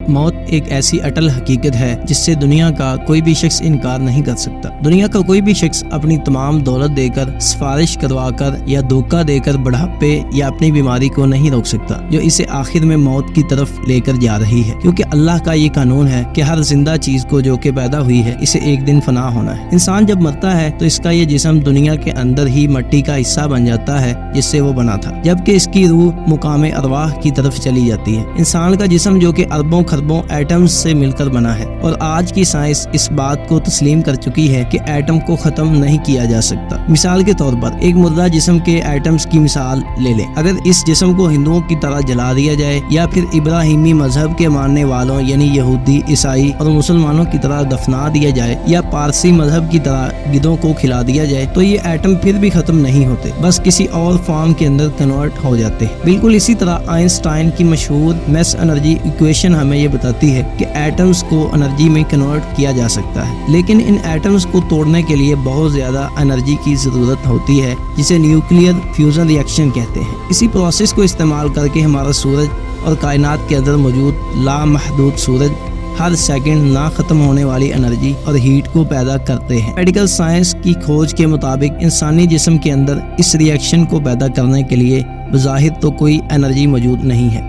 موت ایک ایسی اٹل حقیقت ہے جس سے دنیا کا کوئی بھی شخص انکار نہیں کر سکتا۔ دنیا کا کوئی بھی شخص اپنی تمام دولت دے کر، سفارش کروا کر یا دھوکہ دے کر بڑھاپے یا اپنی بیماری کو نہیں روک سکتا جو اسے آخر میں موت کی طرف لے کر جا رہی ہے، کیونکہ اللہ کا یہ قانون ہے کہ ہر زندہ چیز کو جو کہ پیدا ہوئی ہے اسے ایک دن فنا ہونا ہے۔ انسان جب مرتا ہے تو اس کا یہ جسم دنیا کے اندر ہی مٹی کا حصہ بن جاتا ہے جس سے وہ بنا تھا، جبکہ اس کی روح مقام ارواح کی طرف چلی جاتی ہے۔ انسان کا جسم جو کہ اربوں خربوں ایٹمز سے مل کر بنا ہے، اور آج کی سائنس اس بات کو تسلیم کر چکی ہے کہ ایٹم کو ختم نہیں کیا جا سکتا۔ مثال کے طور پر ایک مردہ جسم کے ایٹمز کی مثال لے لیں۔ اگر اس جسم کو ہندوؤں کی طرح جلا دیا جائے یا پھر ابراہیمی مذہب کے ماننے والوں یعنی یہودی، عیسائی اور مسلمانوں کی طرح دفنا دیا جائے یا پارسی مذہب کی طرح گدھوں کو کھلا دیا جائے تو یہ ایٹم پھر بھی ختم نہیں ہوتے، بس کسی اور فارم کے اندر کنورٹ ہو جاتے ہیں۔ بالکل اسی طرح آئنسٹائن کی مشہور میس انرجی ایکویشن ہمیں یہ بتاتی ہے کہ ایٹمز کو انرجی میں کنورٹ کیا جا سکتا ہے، لیکن ان ایٹمز کو توڑنے کے لیے بہت زیادہ انرجی کی ضرورت ہوتی ہے جسے نیوکلیئر فیوژن ری ایکشن کہتے ہیں۔ اسی پروسیس کو استعمال کر کے ہمارا سورج اور کائنات کے اندر موجود لامحدود سورج ہر سیکنڈ نہ ختم ہونے والی انرجی اور ہیٹ کو پیدا کرتے ہیں۔ میڈیکل سائنس کی کھوج کے مطابق انسانی جسم کے اندر اس ری ایکشن کو پیدا کرنے کے لیے بظاہر تو کوئی انرجی موجود نہیں ہے،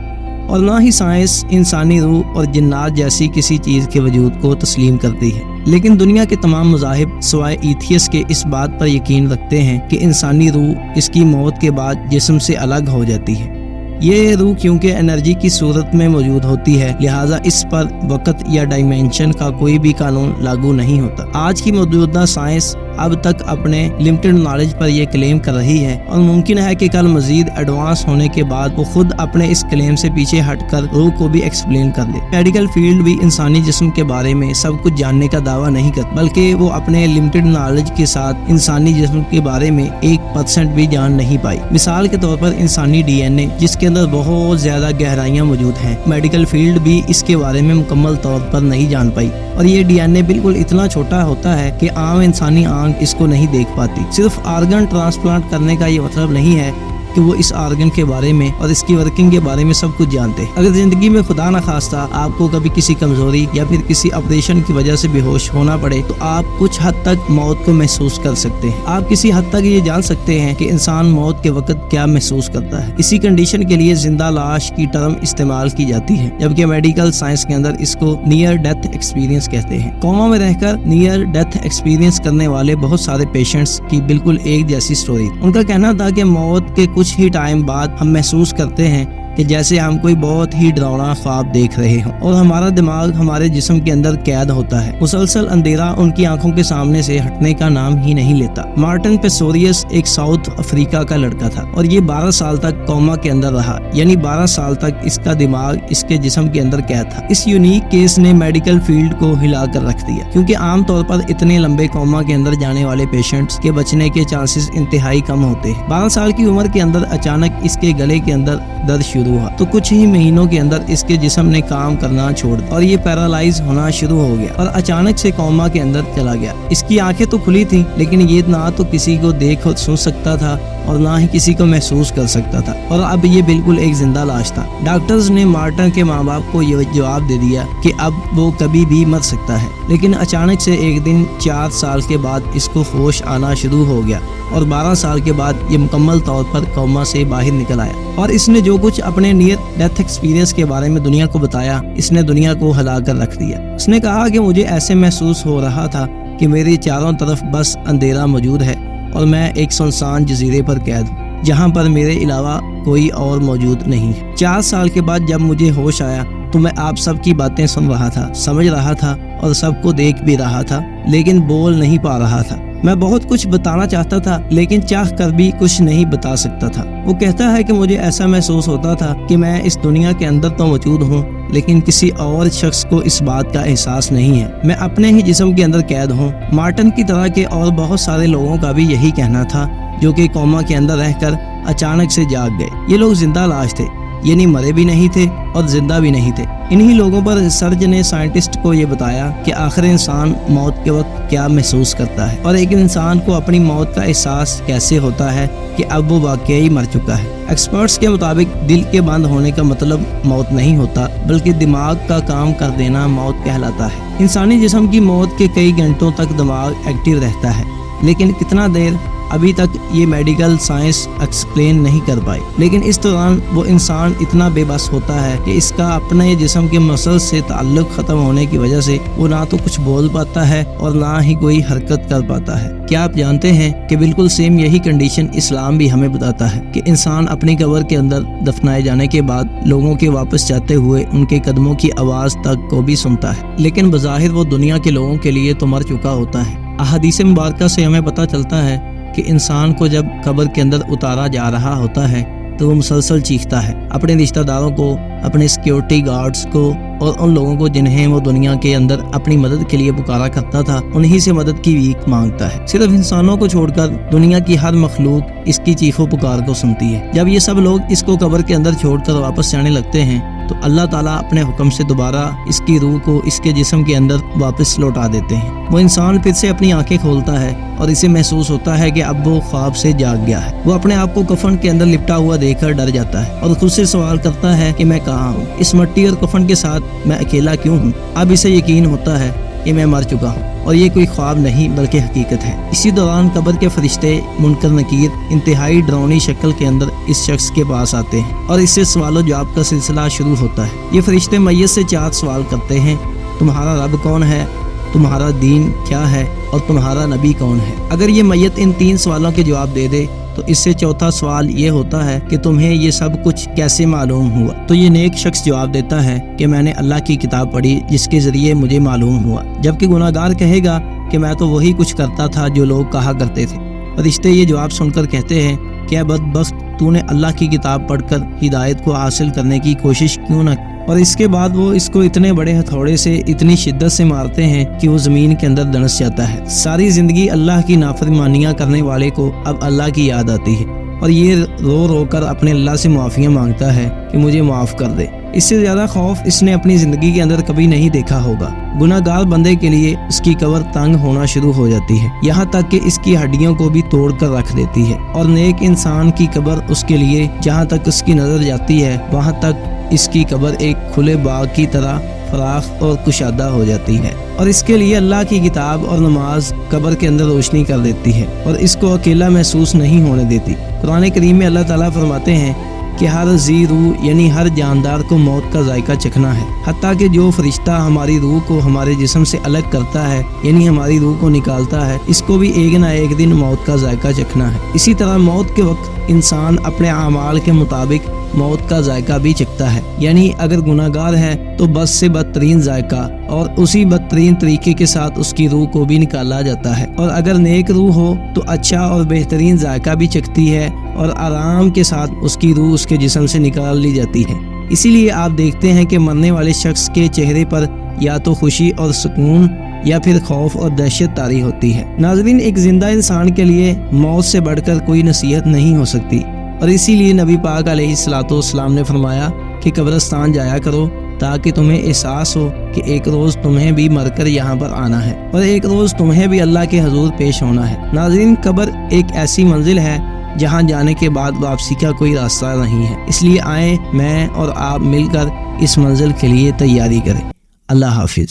اور نہ ہی سائنس انسانی روح اور جنات جیسی کسی چیز کے وجود کو تسلیم کرتی ہے۔ لیکن دنیا کے تمام مذاہب سوائے ایتھیس کے اس بات پر یقین رکھتے ہیں کہ انسانی روح اس کی موت کے بعد جسم سے الگ ہو جاتی ہے۔ یہ روح کیونکہ انرجی کی صورت میں موجود ہوتی ہے، لہٰذا اس پر وقت یا ڈائمینشن کا کوئی بھی قانون لاگو نہیں ہوتا۔ آج کی موجودہ سائنس اب تک اپنے لمیٹڈ نالج پر یہ کلیم کر رہی ہے، اور ممکن ہے کہ کل مزید ایڈوانس ہونے کے بعد وہ خود اپنے اس کلیم سے پیچھے ہٹ کر روح کو بھی ایکسپلین کر لے۔ میڈیکل فیلڈ بھی انسانی جسم کے بارے میں سب کچھ جاننے کا دعویٰ نہیں کرتی، بلکہ وہ اپنے لمیٹڈ نالج کے ساتھ انسانی جسم کے بارے میں 1% بھی جان نہیں پائی۔ مثال کے طور پر انسانی ڈی این اے جس کے اندر بہت زیادہ گہرائیاں موجود ہیں، میڈیکل فیلڈ بھی اس کے بارے میں مکمل طور پر نہیں جان پائی، اور یہ ڈی این اے بالکل اتنا چھوٹا ہوتا ہے کہ عام انسانی آنکھ اس کو نہیں دیکھ پاتی۔ صرف آرگن ٹرانسپلانٹ کرنے کا یہ مطلب نہیں ہے کہ وہ اس آرگن کے بارے میں اور اس کی ورکنگ کے بارے میں سب کچھ جانتے ہیں۔ اگر زندگی میں خدا نخواستہ آپ کو کبھی کسی کمزوری یا پھر کسی آپریشن کی وجہ سے بے ہوش ہونا پڑے تو آپ کچھ حد تک موت کو محسوس کر سکتے ہیں۔ آپ کسی حد تک یہ جان سکتے ہیں کہ انسان موت کے وقت کیا محسوس کرتا ہے۔ اسی کنڈیشن کے لیے زندہ لاش کی ٹرم استعمال کی جاتی ہے، جبکہ میڈیکل سائنس کے اندر اس کو نیئر ڈیتھ ایکسپیرینس کہتے ہیں۔ کوما میں رہ کر نیئر ڈیتھ ایکسپیرینس کرنے والے بہت سارے پیشنٹس کی بالکل ایک جیسی سٹوری۔ ان کا کہنا تھا کہ موت کے کچھ ہی ٹائم بعد ہم محسوس کرتے ہیں کہ جیسے ہم کوئی بہت ہی ڈراؤنا خواب دیکھ رہے ہوں، اور ہمارا دماغ ہمارے جسم کے اندر قید ہوتا ہے۔ مسلسل اندھیرا ان کی آنکھوں کے سامنے سے ہٹنے کا نام ہی نہیں لیتا۔ مارٹن پیسوریس ایک ساؤتھ افریقہ کا لڑکا تھا، اور یہ 12 سال تک کوما کے اندر رہا، یعنی 12 سال تک اس کا دماغ اس کے جسم کے اندر قید تھا۔ اس یونیک کیس نے میڈیکل فیلڈ کو ہلا کر رکھ دیا، کیونکہ عام طور پر اتنے لمبے کوما کے اندر جانے والے پیشنٹس کے بچنے کے چانسز انتہائی کم ہوتے ہیں۔ 12 سال کی عمر کے اندر اچانک اس کے گلے کے اندر درد شروع ہوا تو کچھ ہی مہینوں کے اندر اس کے جسم نے کام کرنا چھوڑ دیا اور یہ پیرالائز ہونا شروع ہو گیا، اور اچانک سے کوما کے اندر چلا گیا۔ اس کی آنکھیں تو کھلی تھیں، لیکن یہ نہ تو کسی کو دیکھ اور سن سکتا تھا اور نہ ہی کسی کو محسوس کر سکتا تھا، اور اب یہ بالکل ایک زندہ لاش تھا۔ ڈاکٹرز نے مارٹن کے ماں باپ کو یہ جواب دے دیا کہ اب وہ کبھی بھی مر سکتا ہے، لیکن اچانک سے ایک دن 4 سال کے بعد اس کو ہوش آنا شروع ہو گیا، اور 12 سال کے بعد یہ مکمل طور پر کوما سے باہر نکل آیا، اور اس نے جو کچھ اپنے نیئر ڈیتھ ایکسپیرینس کے بارے میں دنیا کو بتایا، اس نے دنیا کو ہلا کر رکھ دیا۔ اس نے کہا کہ مجھے ایسے محسوس ہو رہا تھا کہ میرے چاروں طرف بس اندھیرا موجود ہے، اور میں ایک سنسان جزیرے پر قید ہوں جہاں پر میرے علاوہ کوئی اور موجود نہیں ہے۔ 4 سال کے بعد جب مجھے ہوش آیا تو میں آپ سب کی باتیں سن رہا تھا، سمجھ رہا تھا اور سب کو دیکھ بھی رہا تھا، لیکن بول نہیں پا رہا تھا۔ میں بہت کچھ بتانا چاہتا تھا، لیکن چاہ کر بھی کچھ نہیں بتا سکتا تھا۔ وہ کہتا ہے کہ مجھے ایسا محسوس ہوتا تھا کہ میں اس دنیا کے اندر تو موجود ہوں، لیکن کسی اور شخص کو اس بات کا احساس نہیں ہے۔ میں اپنے ہی جسم کے اندر قید ہوں۔ مارٹن کی طرح کے اور بہت سارے لوگوں کا بھی یہی کہنا تھا جو کہ کوما کے اندر رہ کر اچانک سے جاگ گئے۔ یہ لوگ زندہ لاش تھے، یعنی مرے بھی نہیں تھے اور زندہ بھی نہیں تھے۔ انہی لوگوں پر ریسرچ نے سائنٹسٹ کو یہ بتایا کہ آخر انسان موت کے وقت کیا محسوس کرتا ہے اور ایک انسان کو اپنی موت کا احساس کیسے ہوتا ہے کہ اب وہ واقعی مر چکا ہے۔ ایکسپرٹس کے مطابق دل کے بند ہونے کا مطلب موت نہیں ہوتا، بلکہ دماغ کا کام کر دینا موت کہلاتا ہے۔ انسانی جسم کی موت کے کئی گھنٹوں تک دماغ ایکٹیو رہتا ہے، لیکن کتنا دیر ابھی تک یہ میڈیکل سائنس ایکسپلین نہیں کر پائی۔ لیکن اس دوران وہ انسان اتنا بے بس ہوتا ہے کہ اس کا اپنے جسم کے مسل سے تعلق ختم ہونے کی وجہ سے وہ نہ تو کچھ بول پاتا ہے اور نہ ہی کوئی حرکت کر پاتا ہے۔ کیا آپ جانتے ہیں کہ بالکل سیم یہی کنڈیشن اسلام بھی ہمیں بتاتا ہے کہ انسان اپنی قبر کے اندر دفنائے جانے کے بعد لوگوں کے واپس جاتے ہوئے ان کے قدموں کی آواز تک کو بھی سنتا ہے، لیکن بظاہر وہ دنیا کے لوگوں کے لیے تو مر چکا ہوتا ہے۔ احادیث مبارکہ سے ہمیں پتہ چلتا ہے کہ انسان کو جب قبر کے اندر اتارا جا رہا ہوتا ہے تو وہ مسلسل چیختا ہے، اپنے رشتہ داروں کو، اپنے سیکیورٹی گارڈز کو اور ان لوگوں کو جنہیں وہ دنیا کے اندر اپنی مدد کے لیے پکارا کرتا تھا، انہی سے مدد کی بھیک مانگتا ہے۔ صرف انسانوں کو چھوڑ کر دنیا کی ہر مخلوق اس کی چیخ و پکار کو سنتی ہے۔ جب یہ سب لوگ اس کو قبر کے اندر چھوڑ کر واپس جانے لگتے ہیں تو اللہ تعالیٰ اپنے حکم سے دوبارہ اس کی روح کو اس کے جسم کے اندر واپس لوٹا دیتے ہیں۔ وہ انسان پھر سے اپنی آنکھیں کھولتا ہے اور اسے محسوس ہوتا ہے کہ اب وہ خواب سے جاگ گیا ہے۔ وہ اپنے آپ کو کفن کے اندر لپٹا ہوا دیکھ کر ڈر جاتا ہے اور خود سے سوال کرتا ہے کہ میں کہاں ہوں؟ اس مٹی اور کفن کے ساتھ میں اکیلا کیوں ہوں؟ اب اسے یقین ہوتا ہے کہ میں مر چکا ہوں اور یہ کوئی خواب نہیں بلکہ حقیقت ہے۔ اسی دوران قبر کے فرشتے منکر نکیر انتہائی ڈراؤنی شکل کے اندر اس شخص کے پاس آتے ہیں اور اس سے سوال و جواب کا سلسلہ شروع ہوتا ہے۔ یہ فرشتے میت سے 4 سوال کرتے ہیں: تمہارا رب کون ہے، تمہارا دین کیا ہے اور تمہارا نبی کون ہے؟ اگر یہ میت ان 3 سوالوں کے جواب دے دے تو اس سے چوتھا سوال یہ ہوتا ہے کہ تمہیں یہ سب کچھ کیسے معلوم ہوا؟ تو یہ نیک شخص جواب دیتا ہے کہ میں نے اللہ کی کتاب پڑھی جس کے ذریعے مجھے معلوم ہوا، جبکہ گناہگار کہے گا کہ میں تو وہی کچھ کرتا تھا جو لوگ کہا کرتے تھے۔ فرشتے یہ جواب سن کر کہتے ہیں کہ اے بدبخت، تو نے اللہ کی کتاب پڑھ کر ہدایت کو حاصل کرنے کی کوشش کیوں نہ کی؟ اور اس کے بعد وہ اس کو اتنے بڑے ہتھوڑے سے اتنی شدت سے مارتے ہیں کہ وہ زمین کے اندر دنس جاتا ہے۔ ساری زندگی اللہ کی نافرمانیاں کرنے والے کو اب اللہ کی یاد آتی ہے اور یہ رو رو کر اپنے اللہ سے معافیاں مانگتا ہے کہ مجھے معاف کر دے۔ اس سے زیادہ خوف اس نے اپنی زندگی کے اندر کبھی نہیں دیکھا ہوگا۔ گناہ گار بندے کے لیے اس کی قبر تنگ ہونا شروع ہو جاتی ہے، یہاں تک کہ اس کی ہڈیوں کو بھی توڑ کر رکھ دیتی ہے، اور نیک انسان کی قبر اس کے لیے جہاں تک اس کی نظر جاتی ہے وہاں تک اس کی قبر ایک کھلے باغ کی طرح فراخ اور کشادہ ہو جاتی ہے، اور اس کے لیے اللہ کی کتاب اور نماز قبر کے اندر روشنی کر دیتی ہے اور اس کو اکیلا محسوس نہیں ہونے دیتی۔ قرآن کریم میں اللہ تعالیٰ فرماتے ہیں کہ ہر ذی روح یعنی ہر جاندار کو موت کا ذائقہ چکھنا ہے، حتیٰ کہ جو فرشتہ ہماری روح کو ہمارے جسم سے الگ کرتا ہے یعنی ہماری روح کو نکالتا ہے، اس کو بھی ایک نہ ایک دن موت کا ذائقہ چکھنا ہے۔ اسی طرح موت کے وقت انسان اپنے اعمال کے مطابق موت کا ذائقہ بھی چکھتا ہے، یعنی اگر گناہ گار ہے تو بد سے بدترین ذائقہ اور اسی بدترین طریقے کے ساتھ اس کی روح کو بھی نکالا جاتا ہے، اور اگر نیک روح ہو تو اچھا اور بہترین ذائقہ بھی چکھتی ہے اور آرام کے ساتھ اس کی روح اس کے جسم سے نکال لی جاتی ہے۔ اسی لیے آپ دیکھتے ہیں کہ مرنے والے شخص کے چہرے پر یا تو خوشی اور سکون یا پھر خوف اور دہشت طاری ہوتی ہے۔ ناظرین، ایک زندہ انسان کے لیے موت سے بڑھ کر کوئی نصیحت نہیں ہو سکتی، اور اسی لیے نبی پاک علیہ الصلوۃ والسلام نے فرمایا کہ قبرستان جایا کرو تاکہ تمہیں احساس ہو کہ ایک روز تمہیں بھی مر کر یہاں پر آنا ہے اور ایک روز تمہیں بھی اللہ کے حضور پیش ہونا ہے۔ ناظرین، قبر ایک ایسی منزل ہے جہاں جانے کے بعد واپسی کا کوئی راستہ نہیں ہے، اس لیے آئیں میں اور آپ مل کر اس منزل کے لیے تیاری کریں۔ اللہ حافظ۔